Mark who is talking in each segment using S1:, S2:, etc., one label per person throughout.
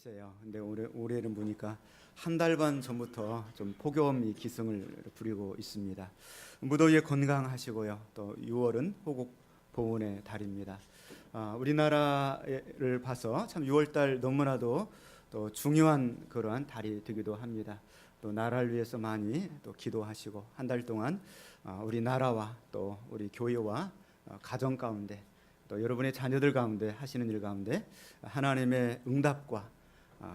S1: 글쎄요. 근데 올해는 보니까 한 달 반 전부터 좀 폭염이 기승을 부리고 있습니다. 무더위에 건강하시고요. 또 6월은 호국 보훈의 달입니다. 우리나라를 봐서 참 6월 달 너무나도 또 중요한 그러한 달이 되기도 합니다. 또 나라를 위해서 많이 또 기도하시고 한 달 동안 우리 나라와 또 우리 교회와 가정 가운데 또 여러분의 자녀들 가운데 하시는 일 가운데 하나님의 응답과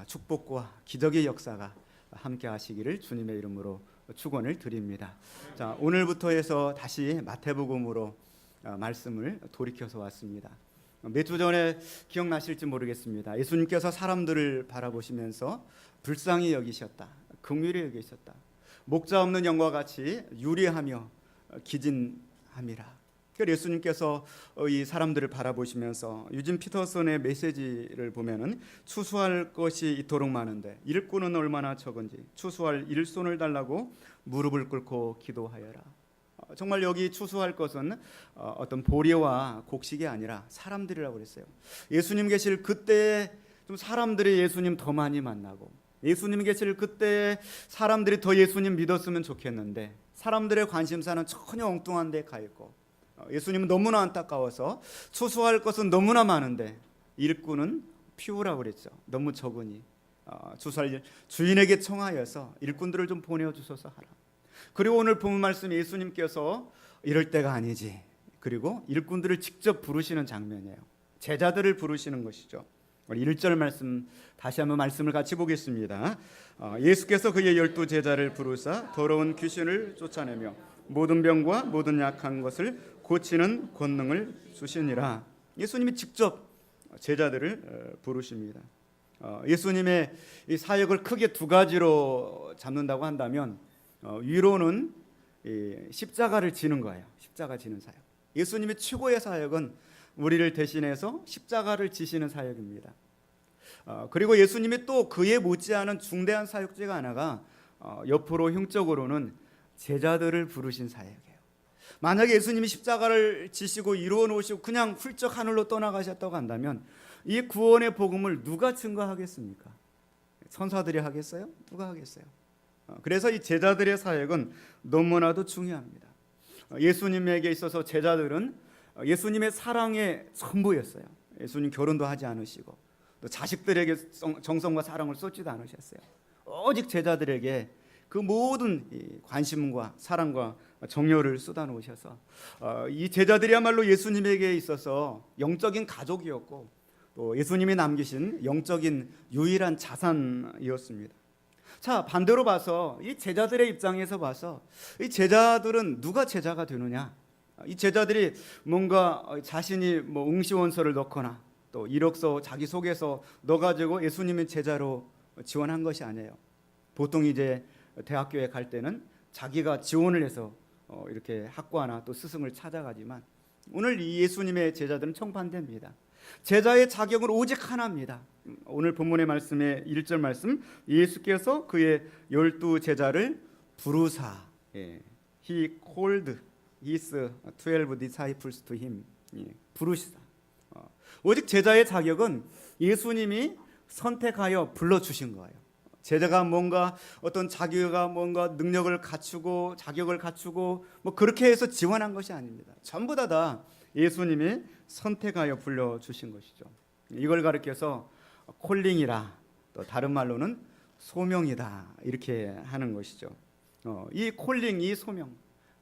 S1: 축복과 기적의 역사가 함께 하시기를 주님의 이름으로 축원을 드립니다. 자, 오늘부터 해서 다시 마태복음으로 말씀을 돌이켜서 왔습니다. 몇 주 전에 기억나실지 모르겠습니다. 예수님께서 사람들을 바라보시면서 불쌍히 여기셨다, 긍휼히 여기셨다, 목자 없는 영과 같이 유리하며 기진함이라. 예수님께서 이 사람들을 바라보시면서 유진 피터슨의 메시지를 보면은 추수할 것이 이토록 많은데 일꾼은 얼마나 적은지 추수할 일손을 달라고 무릎을 꿇고 기도하여라. 정말 여기 추수할 것은 어떤 보리와 곡식이 아니라 사람들이라고 그랬어요. 예수님 계실 그때 좀 사람들이 예수님 더 많이 만나고 예수님 계실 그때 사람들이 더 예수님 믿었으면 좋겠는데 사람들의 관심사는 전혀 엉뚱한 데 가 있고 예수님은 너무나 안타까워서 추수할 것은 너무나 많은데 일꾼은 피우라고 그랬죠. 너무 적으니 추수할 주인에게 청하여서 일꾼들을 좀 보내주셔서 하라. 그리고 오늘 본 말씀 예수님께서 이럴 때가 아니지. 그리고 일꾼들을 직접 부르시는 장면이에요. 제자들을 부르시는 것이죠. 우리 1절 말씀 다시 한번 말씀을 같이 보겠습니다. 예수께서 그의 12 제자를 부르사 더러운 귀신을 쫓아내며 모든 병과 모든 약한 것을 고치는 권능을 주시니라. 예수님이 직접 제자들을 부르십니다. 예수님의 이 사역을 크게 두 가지로 잡는다고 한다면 위로는 십자가를 지는 거예요. 십자가 지는 사역. 예수님의 최고의 사역은 우리를 대신해서 십자가를 지시는 사역입니다. 그리고 예수님이 또 그에 못지않은 중대한 사역 중에 하나가 옆으로 형적으로는 제자들을 부르신 사역이에요. 만약에 예수님이 십자가를 지시고 이루어 놓으시고 그냥 훌쩍 하늘로 떠나가셨다고 한다면 이 구원의 복음을 누가 증거하겠습니까? 천사들이 하겠어요? 누가 하겠어요? 그래서 이 제자들의 사역은 너무나도 중요합니다. 예수님에게 있어서 제자들은 예수님의 사랑의 전부였어요. 예수님 결혼도 하지 않으시고 또 자식들에게 정성과 사랑을 쏟지도 않으셨어요. 오직 제자들에게 그 모든 관심과 사랑과 정열을 쏟아놓으셔서 이 제자들이야말로 예수님에게 있어서 영적인 가족이었고 또 예수님이 남기신 영적인 유일한 자산이었습니다. 자, 반대로 봐서 이 제자들의 입장에서 봐서 이 제자들은 누가 제자가 되느냐? 이 제자들이 뭔가 자신이 뭐 응시원서를 넣거나 또 이력서 자기 소개서 넣어가지고 예수님의 제자로 지원한 것이 아니에요. 보통 이제 대학교에 갈 때는 자기가 지원을 해서 이렇게 학과나 또 스승을 찾아가지만 오늘 이 예수님의 제자들은 정반대입니다. 제자의 자격은 오직 하나입니다. 오늘 본문의 말씀의 1절 말씀, 예수께서 그의 12 제자를 부르사, He called his 12 disciples to him. 부르시다. 오직 제자의 자격은 예수님이 선택하여 불러주신 거예요. 제자가 뭔가 어떤 자기가 뭔가 능력을 갖추고 자격을 갖추고 뭐 그렇게 해서 지원한 것이 아닙니다. 전부 다 예수님이 선택하여 불러주신 것이죠. 이걸 가리켜서 콜링이라 또 다른 말로는 소명이다 이렇게 하는 것이죠. 이 콜링, 이 소명,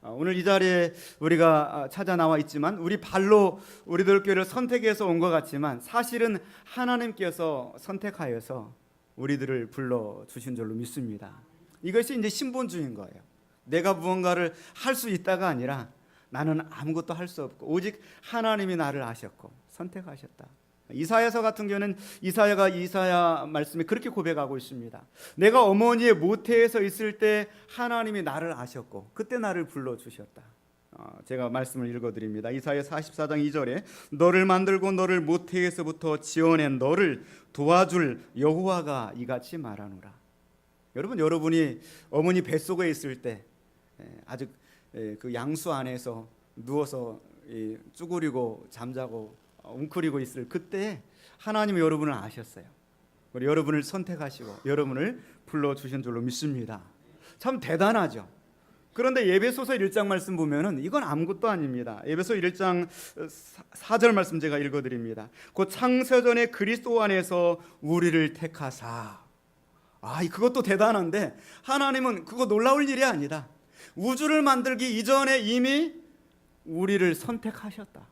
S1: 오늘 이 자리에 우리가 찾아 나와 있지만 우리 발로 우리들 교회를 선택해서 온 것 같지만 사실은 하나님께서 선택하여서 우리들을 불러주신 줄로 믿습니다. 이것이 이제 신본주의인 거예요. 내가 무언가를 할 수 있다가 아니라 나는 아무것도 할 수 없고 오직 하나님이 나를 아셨고 선택하셨다. 이사야서 같은 경우는 이사야 말씀에 그렇게 고백하고 있습니다. 내가 어머니의 모태에서 있을 때 하나님이 나를 아셨고 그때 나를 불러주셨다. 제가 말씀을 읽어드립니다. 이사야 44장 2절에 너를 만들고 너를 모태에서부터 지어낸 너를 도와줄 여호와가 이같이 말하노라. 여러분이 어머니 뱃속에 있을 때 아직 그 양수 안에서 누워서 쭈그리고 잠자고 웅크리고 있을 그때 하나님이 여러분을 아셨어요. 우리 여러분을 선택하시고 여러분을 불러주신 줄로 믿습니다. 참 대단하죠. 그런데 에베소서 1장 말씀 보면은 이건 아무것도 아닙니다. 에베소 1장 4절 말씀 제가 읽어드립니다. 곧 창세전에 그리스도 안에서 우리를 택하사. 그것도 대단한데 하나님은 그거 놀라울 일이 아니다. 우주를 만들기 이전에 이미 우리를 선택하셨다.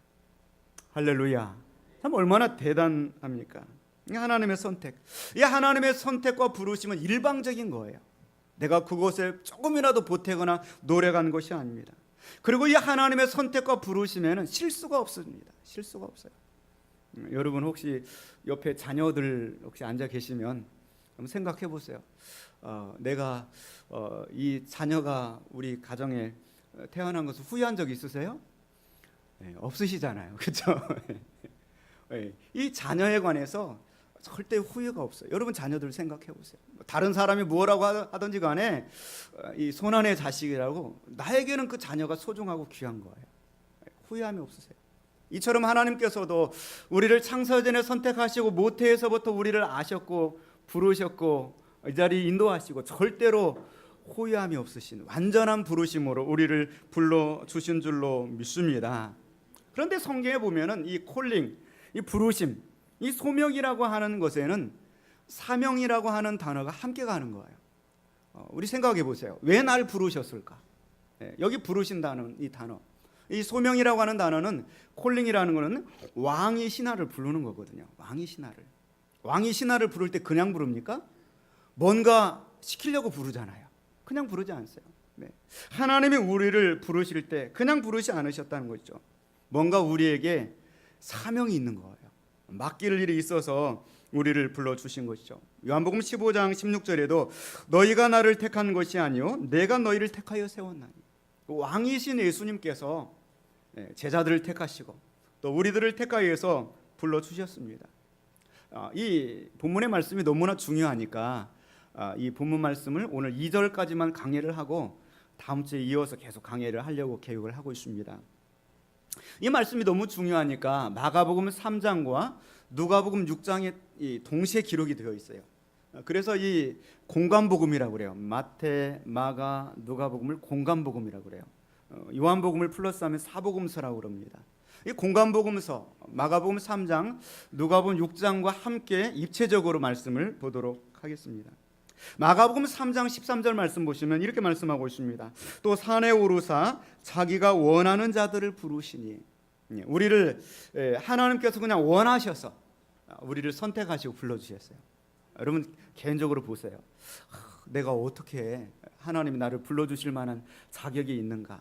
S1: 할렐루야. 참 얼마나 대단합니까? 하나님의 선택. 이 하나님의 선택과 부르심은 일방적인 거예요. 내가 그곳에 조금이라도 보태거나 노력한 것이 아닙니다. 그리고 이 하나님의 선택과 부르심에는 실수가 없습니다. 실수가 없어요. 여러분 혹시 옆에 자녀들 혹시 앉아 계시면 한번 생각해 보세요. 내가 이 자녀가 우리 가정에 태어난 것을 후회한 적 있으세요? 네, 없으시잖아요. 그렇죠? 네, 이 자녀에 관해서 절대 후회가 없어요. 여러분 자녀들 생각해 보세요. 다른 사람이 뭐라고 하든지 간에 이 손안의 자식이라고 나에게는 그 자녀가 소중하고 귀한 거예요. 후회함이 없으세요. 이처럼 하나님께서도 우리를 창세전에 선택하시고 모태에서부터 우리를 아셨고 부르셨고 이 자리에 인도하시고 절대로 후회함이 없으신 완전한 부르심으로 우리를 불러주신 줄로 믿습니다. 그런데 성경에 보면은 이 콜링, 이 부르심, 이 소명이라고 하는 것에는 사명이라고 하는 단어가 함께 가는 거예요. 우리 생각해 보세요. 왜 날 부르셨을까? 여기 부르신다는 이 단어, 이 소명이라고 하는 단어는 콜링이라는 것은 왕이 신하를 부르는 거거든요. 왕이 신하를 부를 때 그냥 부릅니까? 뭔가 시키려고 부르잖아요. 그냥 부르지 않으세요. 하나님이 우리를 부르실 때 그냥 부르지 않으셨다는 거죠. 뭔가 우리에게 사명이 있는 거예요. 맡길 일이 있어서 우리를 불러주신 것이죠. 요한복음 15장 16절에도 너희가 나를 택한 것이 아니요 내가 너희를 택하여 세웠나니. 왕이신 예수님께서 제자들을 택하시고 또 우리들을 택하여서 불러주셨습니다. 이 본문의 말씀이 너무나 중요하니까 이 본문 말씀을 오늘 2절까지만 강해를 하고 다음 주에 이어서 계속 강해를 하려고 계획을 하고 있습니다. 이 말씀이 너무 중요하니까 마가복음 3장과 누가복음 6장에 동시에 기록이 되어 있어요. 그래서 이 공간복음이라고 그래요. 마태, 마가, 누가복음을 공간복음이라고 그래요. 요한복음을 플러스하면 사복음서라고 그럽니다. 이 공간복음서 마가복음 3장, 누가복음 6장과 함께 입체적으로 말씀을 보도록 하겠습니다. 마가복음 3장 13절 말씀 보시면 이렇게 말씀하고 있습니다. 또 산에 오르사 자기가 원하는 자들을 부르시니. 우리를 하나님께서 그냥 원하셔서 우리를 선택하시고 불러주셨어요. 여러분 개인적으로 보세요. 내가 어떻게 하나님이 나를 불러주실 만한 자격이 있는가?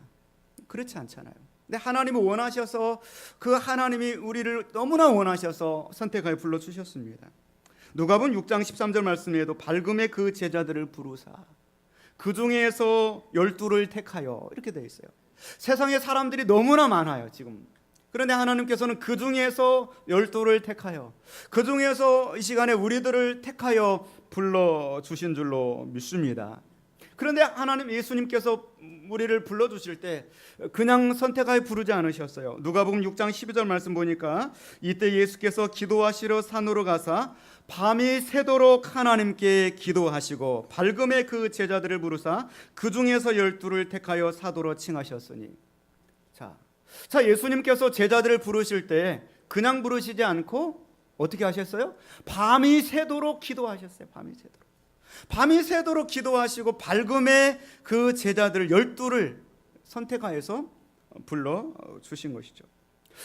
S1: 그렇지 않잖아요. 근데 하나님이 원하셔서 그 하나님이 우리를 너무나 원하셔서 선택하여 불러주셨습니다. 누가복음 6장 13절 말씀에도 밝음의 그 제자들을 부르사 그 중에서 12를 택하여 이렇게 되어 있어요. 세상에 사람들이 너무나 많아요 지금. 그런데 하나님께서는 그 중에서 12를 택하여 그 중에서 이 시간에 우리들을 택하여 불러주신 줄로 믿습니다. 그런데 하나님 예수님께서 우리를 불러주실 때 그냥 선택하여 부르지 않으셨어요. 누가복음 6장 12절 말씀 보니까 이때 예수께서 기도하시러 산으로 가사 밤이 새도록 하나님께 기도하시고 밝음의 그 제자들을 부르사 그 중에서 12를 택하여 사도로 칭하셨으니. 자 예수님께서 제자들을 부르실 때 그냥 부르시지 않고 어떻게 하셨어요? 밤이 새도록 기도하셨어요. 밤이 새도록 기도하시고 밝음의 그 제자들 12를 선택하여서 불러주신 것이죠.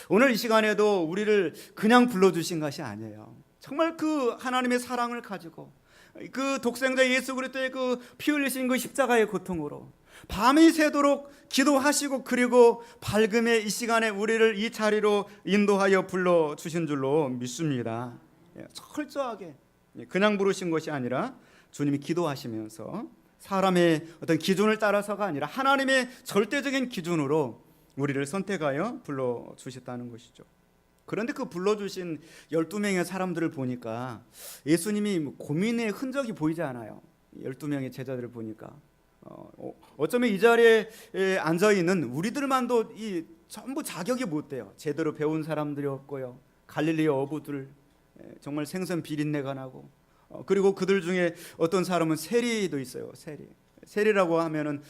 S1: 오늘 이 시간에도 우리를 그냥 불러주신 것이 아니에요. 정말 그 하나님의 사랑을 가지고 그 독생자 예수 그리스도의 그 피 흘리신 그 십자가의 고통으로 밤이 새도록 기도하시고 그리고 밝음의 이 시간에 우리를 이 자리로 인도하여 불러주신 줄로 믿습니다. 철저하게 그냥 부르신 것이 아니라 주님이 기도하시면서 사람의 어떤 기준을 따라서가 아니라 하나님의 절대적인 기준으로 우리를 선택하여 불러주셨다는 것이죠. 그런데 그 불러주신 12명의 사람들을 보니까 예수님이 고민의 흔적이 보이지 않아요. 12명의 제자들을 보니까 어쩌면 이 자리에 앉아있는 우리들만도 이 전부 자격이 못 돼요. 제대로 배운 사람들이 없고요. 갈릴리 어부들 정말 생선 비린내가 나고 그리고 그들 중에 어떤 사람은 세리도 있어요. 세리라고 하면은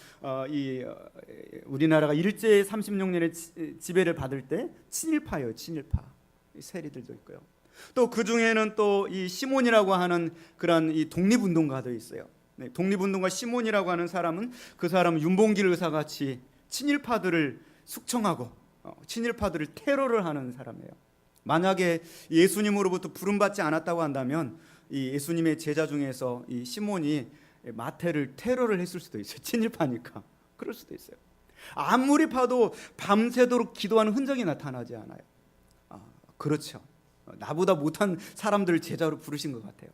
S1: 우리나라가 일제 36년의 지배를 받을 때 친일파예요. 친일파. 세리들도 있고요. 또 그 중에는 또 이 시몬이라고 하는 그런 이 독립운동가도 있어요. 독립운동가 시몬이라고 하는 사람은 그 사람은 윤봉길 의사 같이 친일파들을 숙청하고 친일파들을 테러를 하는 사람이에요. 만약에 예수님으로부터 부름받지 않았다고 한다면 이 예수님의 제자 중에서 이 시몬이 마태를 테러를 했을 수도 있어요. 친일파니까. 그럴 수도 있어요. 아무리 봐도 밤새도록 기도하는 흔적이 나타나지 않아요. 그렇죠. 나보다 못한 사람들을 제자로 부르신 것 같아요.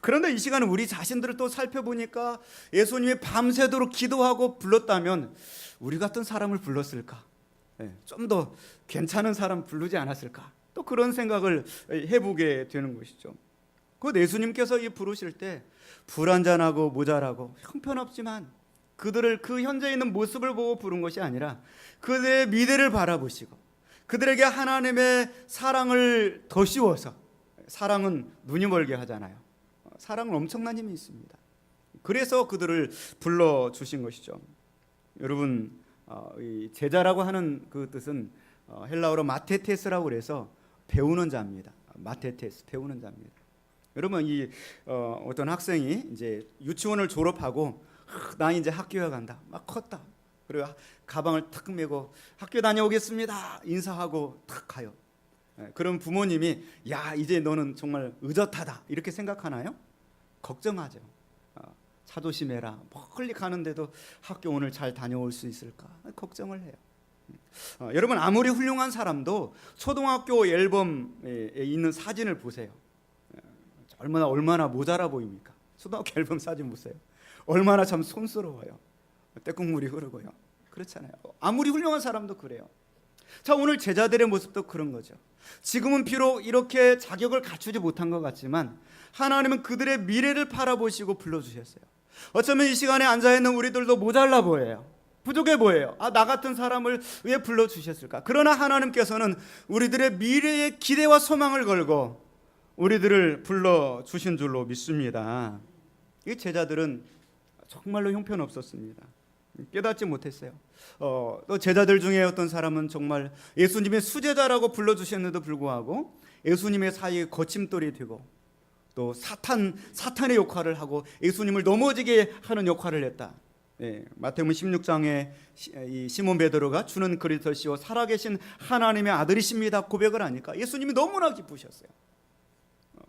S1: 그런데 이 시간에 우리 자신들을 또 살펴보니까 예수님이 밤새도록 기도하고 불렀다면 우리 같은 사람을 불렀을까? 좀 더 괜찮은 사람 부르지 않았을까? 또 그런 생각을 해보게 되는 것이죠. 그 예수님께서 이 부르실 때 불완전하고 모자라고 형편없지만 그들을 그 현재 있는 모습을 보고 부른 것이 아니라 그들의 미래를 바라보시고 그들에게 하나님의 사랑을 더 씌워서, 사랑은 눈이 멀게 하잖아요. 사랑은 엄청난 힘이 있습니다. 그래서 그들을 불러주신 것이죠. 여러분, 이 제자라고 하는 그 뜻은 헬라어로 마테테스라고 그래서 배우는 자입니다. 마테테스, 배우는 자입니다. 여러분, 어떤 학생이 이제 유치원을 졸업하고 나 이제 학교에 간다. 막 컸다. 그리고 가방을 탁 메고 학교 다녀오겠습니다. 인사하고 탁 가요. 그럼 부모님이 야, 이제 너는 정말 의젓하다 이렇게 생각하나요? 걱정하죠. 차 조심해라. 멀리 가는데도 학교 오늘 잘 다녀올 수 있을까? 걱정을 해요. 여러분, 아무리 훌륭한 사람도 초등학교 앨범에 있는 사진을 보세요. 얼마나 모자라 보입니까? 초등학교 앨범 사진 보세요. 얼마나 참 촌스러워요. 떼국물이 흐르고요. 그렇잖아요. 아무리 훌륭한 사람도 그래요. 자, 오늘 제자들의 모습도 그런 거죠. 지금은 비록 이렇게 자격을 갖추지 못한 것 같지만 하나님은 그들의 미래를 바라보시고 불러주셨어요. 어쩌면 이 시간에 앉아있는 우리들도 모자라 보여요. 부족해 보여요. 나 같은 사람을 왜 불러주셨을까? 그러나 하나님께서는 우리들의 미래의 기대와 소망을 걸고 우리들을 불러주신 줄로 믿습니다. 이 제자들은 정말로 형편없었습니다. 깨닫지 못했어요. 또 제자들 중에 어떤 사람은 정말 예수님의 수제자라고 불러주셨는데도 불구하고 예수님의 사이에 거침돌이 되고 또 사탄의 역할을 하고 예수님을 넘어지게 하는 역할을 했다. 마태복음 16장에 이 시몬 베드로가 주는 그리스도시요 살아계신 하나님의 아들이십니다 고백을 하니까 예수님이 너무나 기쁘셨어요.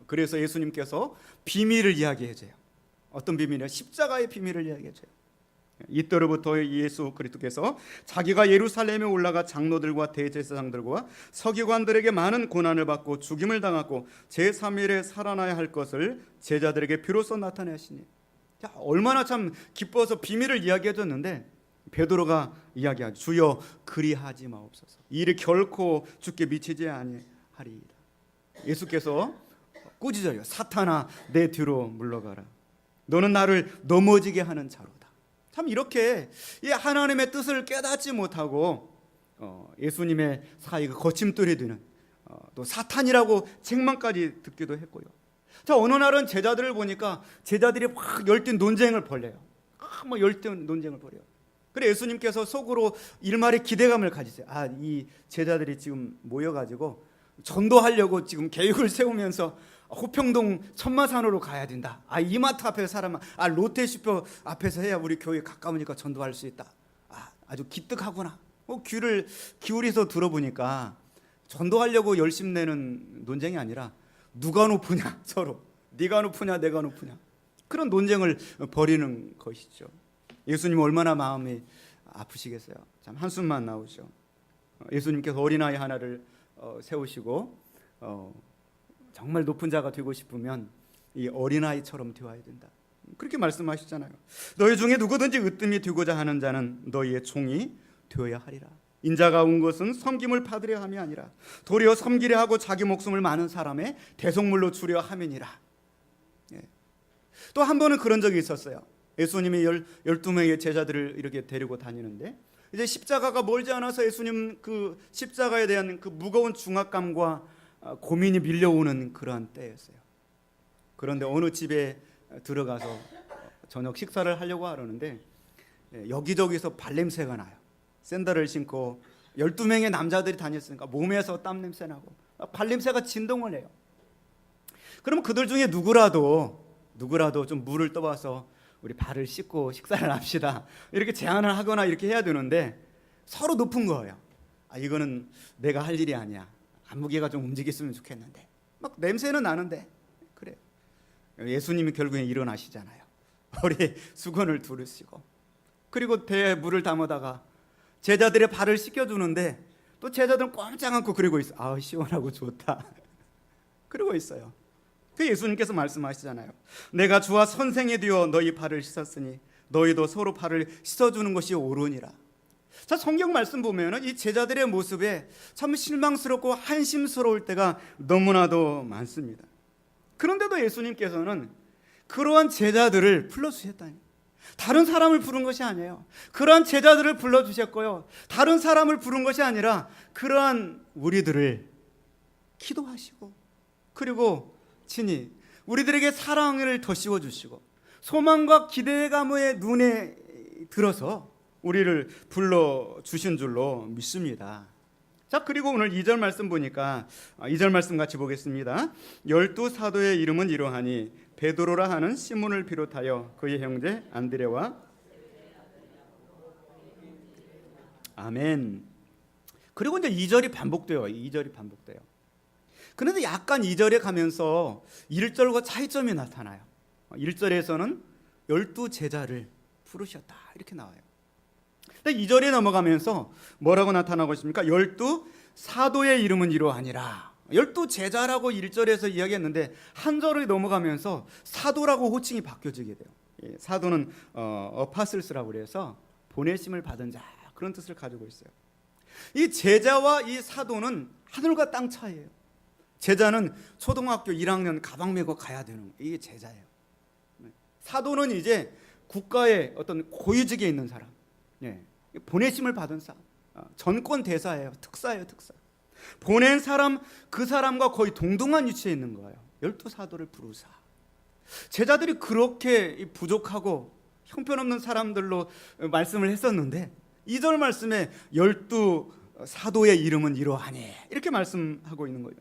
S1: 그래서 예수님께서 비밀을 이야기해줘요. 어떤 비밀이요? 십자가의 비밀을 이야기해줘요. 이때로부터 예수 그리스도께서 자기가 예루살렘에 올라가 장로들과 대제사장들과 서기관들에게 많은 고난을 받고 죽임을 당하고 제3일에 살아나야 할 것을 제자들에게 비로소 나타내시니. 자, 얼마나 참 기뻐서 비밀을 이야기해줬는데 베드로가 이야기하죠. 주여 그리하지 마옵소서. 이 일이 결코 주께 미치지 아니하리이다. 예수께서 꾸짖어요. 사탄아 내 뒤로 물러가라. 너는 나를 넘어지게 하는 자로다. 참 이렇게 이 하나님의 뜻을 깨닫지 못하고 예수님의 사이가 거침돌이 되는 또 사탄이라고 책망까지 듣기도 했고요. 자, 어느 날은 제자들을 보니까 제자들이 확 열띤 논쟁을 벌여요. 열띤 논쟁을 벌여요. 그래 예수님께서 속으로 일말의 기대감을 가지세요. 이 제자들이 지금 모여가지고 전도하려고 지금 계획을 세우면서 호평동 천마산으로 가야 된다. 이마트 앞에서 사람, 롯데슈퍼 앞에서 해야 우리 교회 가까우니까 전도할 수 있다. 아주 기특하구나. 귀를 기울여서 들어보니까 전도하려고 열심 내는 논쟁이 아니라 누가 높으냐 서로. 네가 높으냐 내가 높으냐. 그런 논쟁을 벌이는 것이죠. 예수님 얼마나 마음이 아프시겠어요. 참 한숨만 나오죠. 예수님께서 어린아이 하나를 세우시고 정말 높은 자가 되고 싶으면 이 어린아이처럼 되어야 된다. 그렇게 말씀하시잖아요. 너희 중에 누구든지 으뜸이 되고자 하는 자는 너희의 종이 되어야 하리라. 인자가 온 것은 섬김을 받으려 함이 아니라 도리어 섬기려 하고 자기 목숨을 많은 사람의 대속물로 주려 함이니라. 또 한 번은 그런 적이 있었어요. 예수님이 12명의 제자들을 이렇게 데리고 다니는데 이제 십자가가 멀지 않아서 예수님 그 십자가에 대한 그 무거운 중압감과 고민이 밀려오는 그러한 때였어요. 그런데 어느 집에 들어가서 저녁 식사를 하려고 하려는데 여기저기서 발냄새가 나요. 샌들을 신고 12명의 남자들이 다녔으니까 몸에서 땀 냄새 나고 발냄새가 진동을 해요. 그럼 그들 중에 누구라도 좀 물을 떠와서 우리 발을 씻고 식사를 합시다, 이렇게 제안을 하거나 이렇게 해야 되는데 서로 높은 거예요. 이거는 내가 할 일이 아니야. 안무개가 좀 움직였으면 좋겠는데, 막 냄새는 나는데. 그래요. 예수님이 결국에 일어나시잖아요. 우리 수건을 두르시고, 그리고 대에 물을 담아다가 제자들의 발을 씻겨주는데 또 제자들은 꼼짝 않고 그러고 있어요. 시원하고 좋다. 그러고 있어요. 그 예수님께서 말씀하시잖아요. 내가 주와 선생이 되어 너희 발을 씻었으니 너희도 서로 발을 씻어주는 것이 옳으니라. 자, 성경 말씀 보면 이 제자들의 모습에 참 실망스럽고 한심스러울 때가 너무나도 많습니다. 그런데도 예수님께서는 그러한 제자들을 불러주셨다니, 다른 사람을 부른 것이 아니에요. 그러한 제자들을 불러주셨고요, 다른 사람을 부른 것이 아니라 그러한 우리들을 기도하시고, 그리고 친히 우리들에게 사랑을 더 씌워주시고 소망과 기대감의 눈에 들어서 우리를 불러주신 줄로 믿습니다. 자, 그리고 오늘 2절 말씀 보니까 2절 말씀 같이 보겠습니다. 12 사도의 이름은 이러하니 베드로라 하는 시몬을 비롯하여 그의 형제 안드레와, 아멘. 그리고 이제 2절이 반복돼요. 2절이 반복돼요. 그런데 약간 2절에 가면서 1절과 차이점이 나타나요. 1절에서는 12 제자를 부르셨다 이렇게 나와요. 근데 2절에 넘어가면서 뭐라고 나타나고 있습니까? 12 사도의 이름은 이러하니라. 12 제자라고 1절에서 이야기했는데 한 절을 넘어가면서 사도라고 호칭이 바뀌어지게 돼요. 사도는 어파슬스라고 그래서 보내심을 받은 자, 그런 뜻을 가지고 있어요. 이 제자와 이 사도는 하늘과 땅 차이예요. 제자는 초등학교 1학년 가방 메고 가야 되는, 이게 제자예요. 사도는 이제 국가의 어떤 고위직에 있는 사람, 보내심을 받은 사람, 전권 대사예요. 특사예요, 특사. 보낸 사람, 그 사람과 거의 동등한 위치에 있는 거예요. 12 사도를 부르사. 제자들이 그렇게 부족하고 형편없는 사람들로 말씀을 했었는데 2절 말씀에 12 사도의 이름은 이러하니 이렇게 말씀하고 있는 거예요.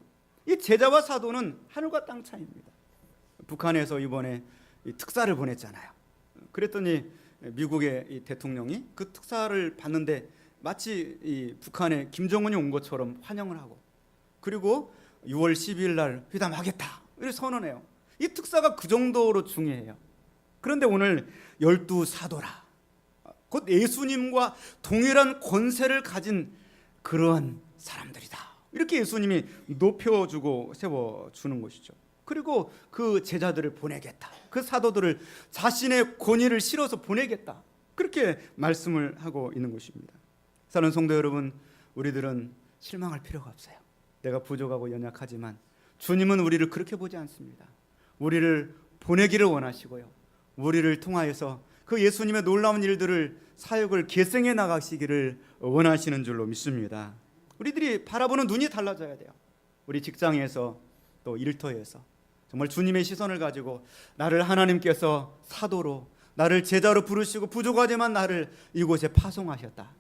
S1: 이 제자와 사도는 하늘과 땅 차이입니다. 북한에서 이번에 특사를 보냈잖아요. 그랬더니 미국의 이 대통령이 그 특사를 받는데 마치 이 북한에 김정은이 온 것처럼 환영을 하고, 그리고 6월 12일 날 회담하겠다 이렇게 선언해요. 이 특사가 그 정도로 중요해요. 그런데 오늘 12 사도라, 곧 예수님과 동일한 권세를 가진 그러한 사람들이다, 이렇게 예수님이 높여주고 세워주는 것이죠. 그리고 그 제자들을 보내겠다, 그 사도들을 자신의 권위를 실어서 보내겠다, 그렇게 말씀을 하고 있는 것입니다. 사랑하는 성도 여러분, 우리들은 실망할 필요가 없어요. 내가 부족하고 연약하지만 주님은 우리를 그렇게 보지 않습니다. 우리를 보내기를 원하시고요, 우리를 통하여서 그 예수님의 놀라운 일들을, 사역을 계승해 나가시기를 원하시는 줄로 믿습니다. 우리들이 바라보는 눈이 달라져야 돼요. 우리 직장에서 또 일터에서 정말 주님의 시선을 가지고 나를 하나님께서 사도로, 나를 제자로 부르시고 부족하지만 나를 이곳에 파송하셨다,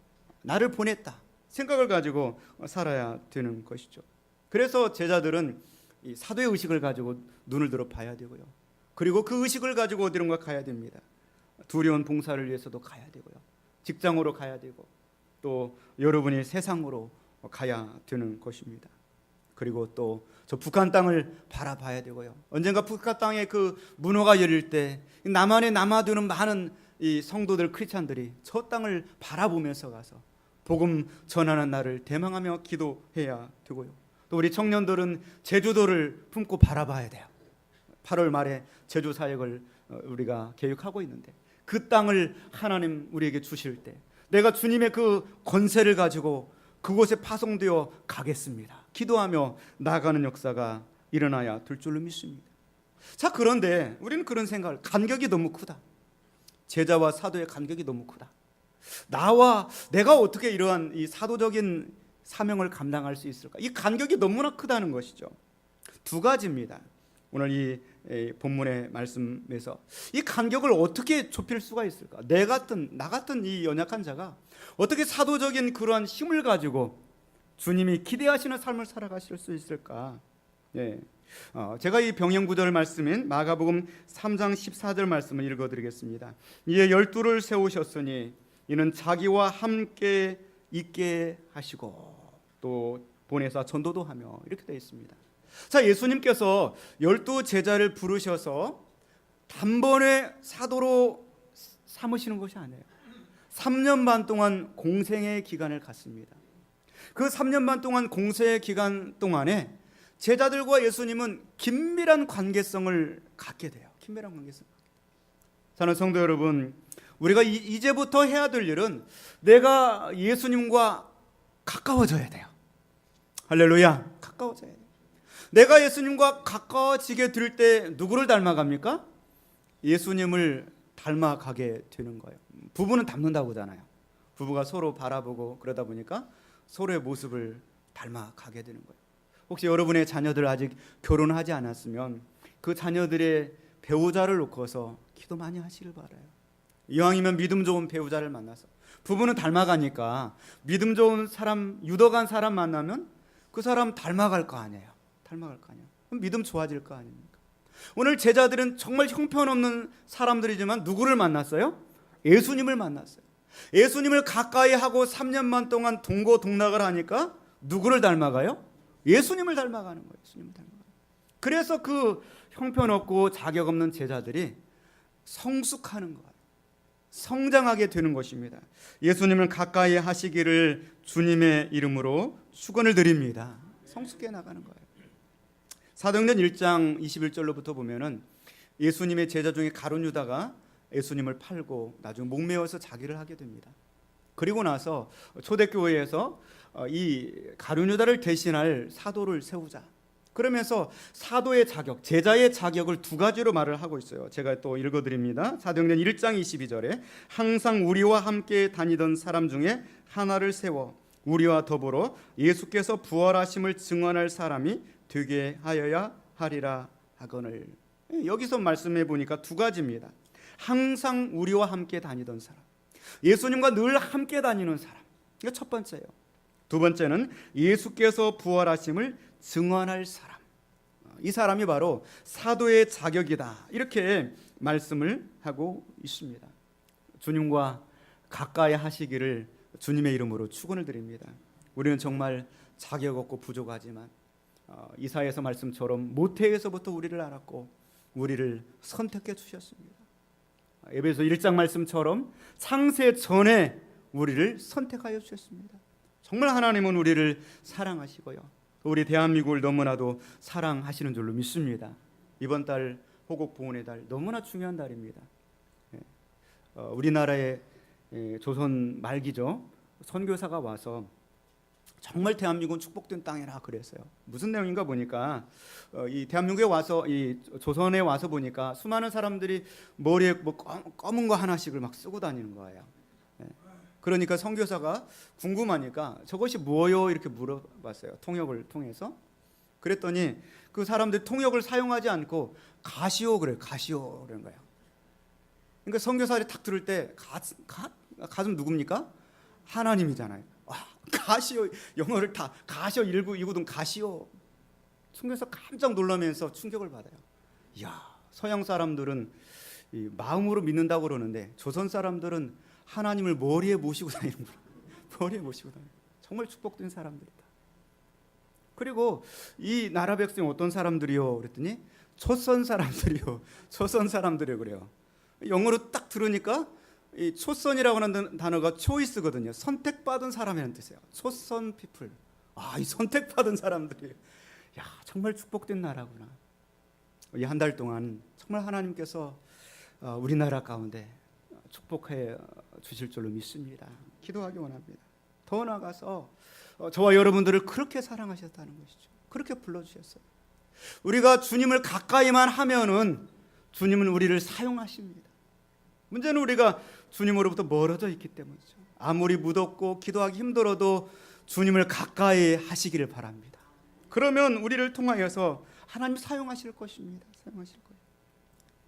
S1: 나를 보냈다 생각을 가지고 살아야 되는 것이죠. 그래서 제자들은 이 사도의 의식을 가지고 눈을 들어 봐야 되고요, 그리고 그 의식을 가지고 어디론가 가야 됩니다. 두려운 봉사를 위해서도 가야 되고요, 직장으로 가야 되고, 또 여러분이 세상으로 가야 되는 것입니다. 그리고 또 저 북한 땅을 바라봐야 되고요, 언젠가 북한 땅에 그 문호가 열릴 때 남한에 남아도는 많은 이 성도들, 크리스찬들이 저 땅을 바라보면서 가서 복음 전하는 날을 대망하며 기도해야 되고요, 또 우리 청년들은 제주도를 품고 바라봐야 돼요. 8월 말에 제주 사역을 우리가 계획하고 있는데 그 땅을 하나님 우리에게 주실 때 내가 주님의 그 권세를 가지고 그곳에 파송되어 가겠습니다, 기도하며 나아가는 역사가 일어나야 될 줄로 믿습니다. 자, 그런데 우리는 그런 생각을, 간격이 너무 크다, 제자와 사도의 간격이 너무 크다, 내가 어떻게 이러한 이 사도적인 사명을 감당할 수 있을까, 이 간격이 너무나 크다는 것이죠. 두 가지입니다. 오늘 이 본문의 말씀에서 이 간격을 어떻게 좁힐 수가 있을까? 나 같은 이 연약한 자가 어떻게 사도적인 그러한 힘을 가지고 주님이 기대하시는 삶을 살아가실 수 있을까? 제가 이 병영구절 말씀인 마가복음 3장 14절 말씀을 읽어드리겠습니다. 이에 12를 세우셨으니 이는 자기와 함께 있게 하시고 또 보내사 전도도 하며, 이렇게 되어 있습니다. 자, 예수님께서 12 제자를 부르셔서 단번에 사도로 삼으시는 것이 아니에요. 3년 반 동안 공생의 기간을 갖습니다. 그 3년 반 동안 공생의 기간 동안에 제자들과 예수님은 긴밀한 관계성을 갖게 돼요. 긴밀한 관계성. 사랑하는 성도 여러분, 우리가 이제부터 해야 될 일은 내가 예수님과 가까워져야 돼요. 할렐루야. 가까워져야 돼요. 내가 예수님과 가까워지게 될 때 누구를 닮아갑니까? 예수님을 닮아가게 되는 거예요. 부부는 닮는다고 하잖아요. 부부가 서로 바라보고 그러다 보니까 서로의 모습을 닮아가게 되는 거예요. 혹시 여러분의 자녀들 아직 결혼하지 않았으면 그 자녀들의 배우자를 놓고서 기도 많이 하시길 바라요. 이왕이면 믿음 좋은 배우자를 만나서, 부부는 닮아가니까 믿음 좋은 사람, 유덕한 사람 만나면 그 사람 닮아갈 거 아니에요. 닮아갈 거 아니에요. 그럼 믿음 좋아질 거 아닙니까? 오늘 제자들은 정말 형편없는 사람들이지만 누구를 만났어요? 예수님을 만났어요. 예수님을 가까이 하고 3년만 동안 동고동락을 하니까 누구를 닮아가요? 예수님을 닮아가는 거예요. 예수님을 닮아가는. 그래서 그 형편없고 자격 없는 제자들이 성숙하는 거예요. 성장하게 되는 것입니다. 예수님을 가까이 하시기를 주님의 이름으로 축원을 드립니다. 성숙해 나가는 거예요. 사도행전 1장 21절로부터 보면은 예수님의 제자 중에 가룟 유다가 예수님을 팔고 나중에 목매어서 자기를 하게 됩니다. 그리고 나서 초대교회에서 이 가룟 유다를 대신할 사도를 세우자, 그러면서 사도의 자격, 제자의 자격을 두 가지로 말을 하고 있어요. 제가 또 읽어드립니다. 사도행전 1장 22절에 항상 우리와 함께 다니던 사람 중에 하나를 세워 우리와 더불어 예수께서 부활하심을 증언할 사람이 되게 하여야 하리라 하거늘. 여기서 말씀해 보니까 두 가지입니다. 항상 우리와 함께 다니던 사람, 예수님과 늘 함께 다니는 사람, 이거 첫 번째예요. 두 번째는 예수께서 부활하심을 증언할 사람, 이 사람이 바로 사도의 자격이다, 이렇게 말씀을 하고 있습니다. 주님과 가까이 하시기를 주님의 이름으로 축원을 드립니다. 우리는 정말 자격 없고 부족하지만 이사야서 말씀처럼 모태에서부터 우리를 알았고 우리를 선택해 주셨습니다. 에베소 1장 말씀처럼 창세 전에 우리를 선택하여 주셨습니다. 정말 하나님은 우리를 사랑하시고요, 우리 대한민국을 너무나도 사랑하시는 줄로 믿습니다. 이번 달 호국 보훈의 달, 너무나 중요한 달입니다. 우리나라의 조선 말기죠, 선교사가 와서 정말 대한민국은 축복된 땅이라 그랬어요. 무슨 내용인가 보니까 이 대한민국에 와서, 이 조선에 와서 보니까 수많은 사람들이 머리에 뭐 검은 거 하나씩을 막 쓰고 다니는 거예요. 그러니까 선교사가 궁금하니까 저것이 뭐요? 이렇게 물어봤어요. 통역을 통해서. 그랬더니 그 사람들이 통역을 사용하지 않고 가시오 그래요. 가시오 그런 거예요. 그러니까 선교사들이 딱 들을 때 가슴 누굽니까? 하나님이잖아요. 가시오, 영어를 다 가시오, 이구동 가시오. 선교사 깜짝 놀라면서 충격을 받아요. 이야, 서양 사람들은 이 마음으로 믿는다고 그러는데 조선 사람들은 하나님을 머리에 모시고 다니는구나. 머리에 모시고 다니는, 정말 축복된 사람들이다. 그리고 이 나라 백성이 어떤 사람들이요? 그랬더니 초선 사람들이요. 초선 사람들이요 그래요. 영어로 딱 들으니까 이 초선이라고 하는 단어가 초이스거든요. 선택받은 사람이라는 뜻이에요. 초선 피플. 이 선택받은 사람들이, 야, 정말 축복된 나라구나. 이 한 달 동안 정말 하나님께서 우리나라 가운데 축복해 주실 줄로 믿습니다. 기도하기 원합니다. 더 나아가서 저와 여러분들을 그렇게 사랑하셨다는 것이죠. 그렇게 불러주셨어요. 우리가 주님을 가까이만 하면은 주님은 우리를 사용하십니다. 문제는 우리가 주님으로부터 멀어져 있기 때문이죠. 아무리 무덥고 기도하기 힘들어도 주님을 가까이 하시기를 바랍니다. 그러면 우리를 통하여서 하나님 사용하실 것입니다. 사용하실 거예요.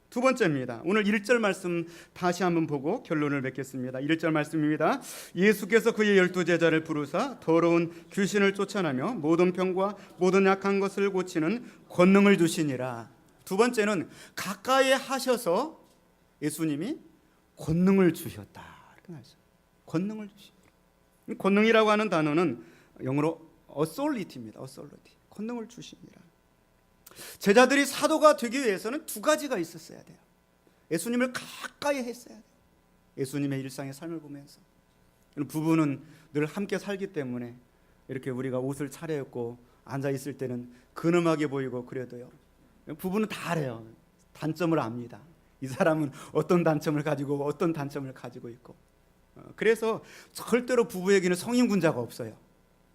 S1: 두 번째입니다. 오늘 1절 말씀 다시 한번 보고 결론을 맺겠습니다. 1절 말씀입니다. 예수께서 그의 12제자를 부르사 더러운 귀신을 쫓아내며 모든 병과 모든 약한 것을 고치는 권능을 주시니라. 두 번째는 가까이 하셔서 예수님이 권능을 주셨다. 이렇게 말씀. 권능을 주시니라. 권능이라고 하는 단어는 영어로 authority입니다. authority. 권능을 주시니라. 제자들이 사도가 되기 위해서는 두 가지가 있었어야 돼요. 예수님을 가까이 했어야 돼요. 예수님의 일상의 삶을 보면서. 부부는 늘 함께 살기 때문에 이렇게 우리가 옷을 차려입고 앉아 있을 때는 근엄하게 보이고 그래도요, 부부는 다 알아요. 단점을 압니다. 이 사람은 어떤 단점을 가지고 어떤 단점을 가지고 있고. 그래서 절대로 부부에게는 성인군자가 없어요.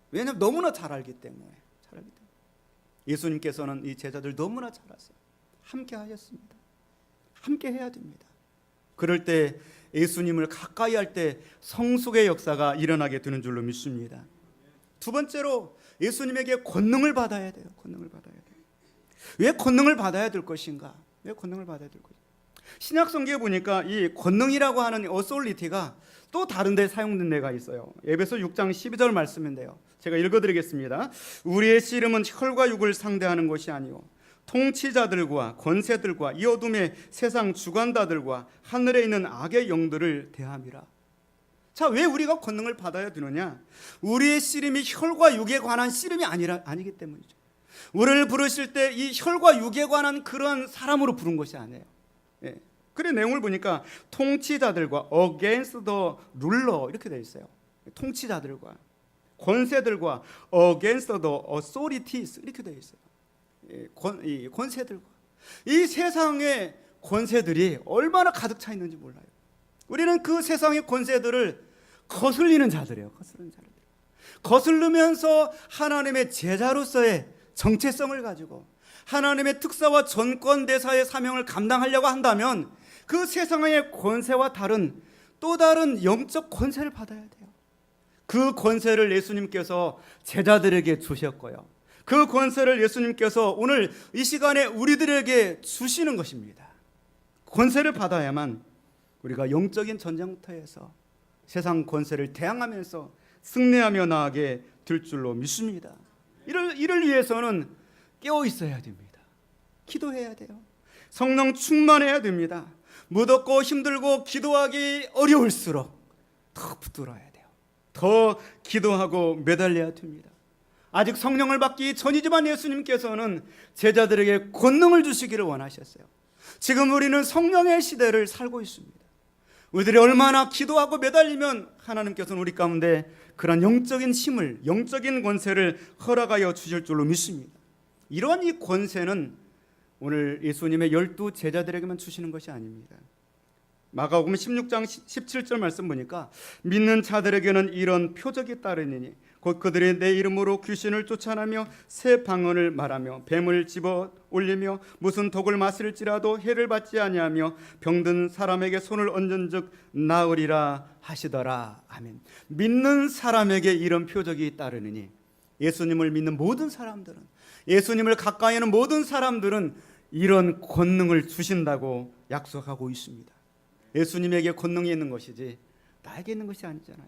S1: 왜냐하면 너무나 잘 알기 때문에. 예수님께서는 이 제자들 너무나 잘 아세요. 함께 하셨습니다. 함께 해야 됩니다. 그럴 때 예수님을 가까이 할 때 성숙의 역사가 일어나게 되는 줄로 믿습니다. 두 번째로 예수님에게 권능을 받아야 돼요. 권능을 받아야 돼요. 왜 권능을 받아야 될 것인가? 왜 권능을 받아야 될 것인가? 신약 성경에 보니까 이 권능이라고 하는 어솔리티가 또 다른 데 사용된 데가 있어요. 에베소 6장 12절 말씀인데요. 제가 읽어드리겠습니다. 우리의 씨름은 혈과 육을 상대하는 것이 아니요 통치자들과 권세들과 이 어둠의 세상 주관자들과 하늘에 있는 악의 영들을 대함이라. 자, 왜 우리가 권능을 받아야 되느냐? 우리의 씨름이 혈과 육에 관한 씨름이 아니기 때문이죠. 우리를 부르실 때 이 혈과 육에 관한 그런 사람으로 부른 것이 아니에요. 예. 그래 내용을 보니까 통치자들과 against the ruler 이렇게 되어 있어요. 통치자들과 권세들과 against the authorities 이렇게 되어 있어요. 이 권세들과 이 세상의 권세들이 얼마나 가득 차 있는지 몰라요. 우리는 그 세상의 권세들을 거슬리는 자들이에요. 거슬리는 자들. 거슬리면서 하나님의 제자로서의 정체성을 가지고 하나님의 특사와 전권 대사의 사명을 감당하려고 한다면 그 세상의 권세와 다른 또 다른 영적 권세를 받아야 돼요. 그 권세를 예수님께서 제자들에게 주셨고요. 그 권세를 예수님께서 오늘 이 시간에 우리들에게 주시는 것입니다. 권세를 받아야만 우리가 영적인 전쟁터에서 세상 권세를 대항하면서 승리하며 나아가게 될 줄로 믿습니다. 이를 위해서는 깨어 있어야 됩니다. 기도해야 돼요. 성령 충만해야 됩니다. 무덥고 힘들고 기도하기 어려울수록 더 붙들어야 돼요. 더 기도하고 매달려야 됩니다. 아직 성령을 받기 전이지만 예수님께서는 제자들에게 권능을 주시기를 원하셨어요. 지금 우리는 성령의 시대를 살고 있습니다. 우리들이 얼마나 기도하고 매달리면 하나님께서는 우리 가운데 그런 영적인 힘을, 영적인 권세를 허락하여 주실 줄로 믿습니다. 이러한 이 권세는 오늘 예수님의 12 제자들에게만 주시는 것이 아닙니다. 마가복음 16장 17절 말씀 보니까 믿는 자들에게는 이런 표적이 따르니니 곧 그들이 내 이름으로 귀신을 쫓아내며 새 방언을 말하며 뱀을 집어 올리며 무슨 독을 마실지라도 해를 받지 아니하며 병든 사람에게 손을 얹은즉 나으리라 하시더라. 아멘. 믿는 사람에게 이런 표적이 따르느니 예수님을 믿는 모든 사람들은, 예수님을 가까이 하는 모든 사람들은 이런 권능을 주신다고 약속하고 있습니다. 예수님에게 권능이 있는 것이지 나에게 있는 것이 아니잖아요.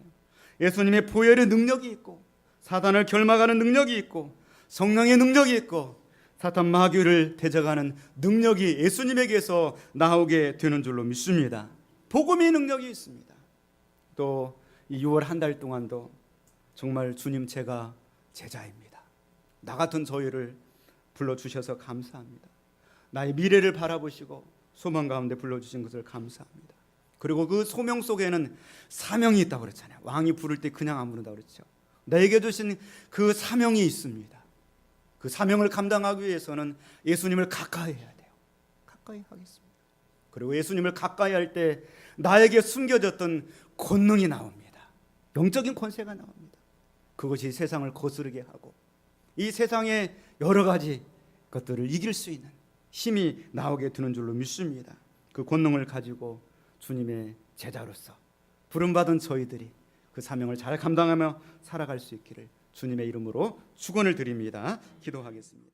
S1: 예수님의 보혈의 능력이 있고 사단을 결막하는 능력이 있고 성령의 능력이 있고 사탄 마귀를 대적하는 능력이 예수님에게서 나오게 되는 줄로 믿습니다. 복음의 능력이 있습니다. 또 이 6월 한 달 동안도 정말 주님 제가 제자입니다. 나 같은 저희를 불러주셔서 감사합니다. 나의 미래를 바라보시고 소망 가운데 불러주신 것을 감사합니다. 그리고 그 소명 속에는 사명이 있다고 그랬잖아요. 왕이 부를 때 그냥 안 부른다고 그랬죠. 나에게 주신 그 사명이 있습니다. 그 사명을 감당하기 위해서는 예수님을 가까이 해야 돼요. 가까이 하겠습니다. 그리고 예수님을 가까이 할 때 나에게 숨겨졌던 권능이 나옵니다. 영적인 권세가 나옵니다. 그것이 세상을 거스르게 하고 이 세상의 여러 가지 것들을 이길 수 있는 힘이 나오게 되는 줄로 믿습니다. 그 권능을 가지고 주님의 제자로서 부름받은 저희들이 그 사명을 잘 감당하며 살아갈 수 있기를 주님의 이름으로 축원을 드립니다. 기도하겠습니다.